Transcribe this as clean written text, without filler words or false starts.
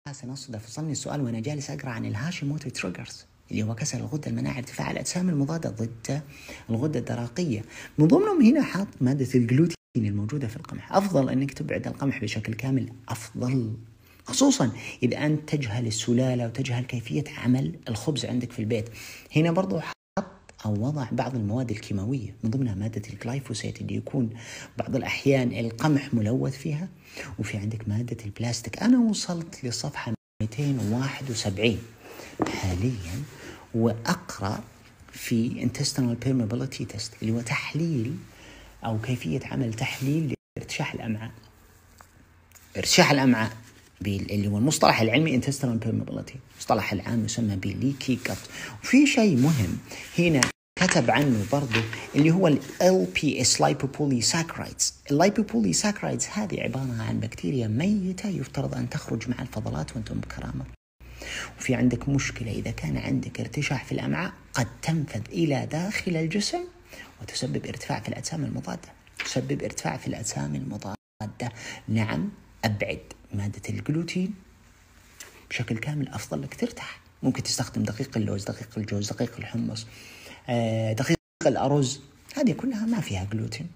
سنصدى فصلني السؤال وأنا جالس أقرأ عن الهاشيموتو تريجرز اللي هو كسر الغدة المناعة، ارتفاع الأجسام المضادة ضد الغدة الدرقية. من ضمنهم هنا حاط مادة الجلوتين الموجودة في القمح. أفضل أنك تبعد القمح بشكل كامل، أفضل، خصوصا إذا أنت تجهل السلالة وتجهل كيفية عمل الخبز عندك في البيت. هنا برضو أو وضع بعض المواد الكيماوية من ضمنها مادة الجلايفوسيت اللي يكون بعض الأحيان القمح ملوث فيها، وفي عندك مادة البلاستيك. أنا وصلت لصفحة 271 حاليا وأقرأ في intestinal permeability test اللي هو تحليل أو كيفية عمل تحليل لارتشاح الأمعاء. ارتشاح الأمعاء اللي هو المصطلح العلمي intestinal permeability، المصطلح العام يسمى leaky gut. وفي شيء مهم هنا كتب عنه برضو اللي هو LPS lipopolysaccharides. الليبوبوليساكرايدز هذه عبارة عن بكتيريا ميتة يفترض أن تخرج مع الفضلات وأنتم بكرامة. وفي عندك مشكلة، إذا كان عندك ارتشاح في الأمعاء قد تنفذ إلى داخل الجسم وتسبب ارتفاع في الأجسام المضادة، تسبب ارتفاع في الأجسام المضادة. نعم، أبعد مادة الجلوتين بشكل كامل، أفضل لك ترتاح. ممكن تستخدم دقيق اللوز، دقيق الجوز، دقيق الحمص، دقيق الأرز، هذه كلها ما فيها جلوتين.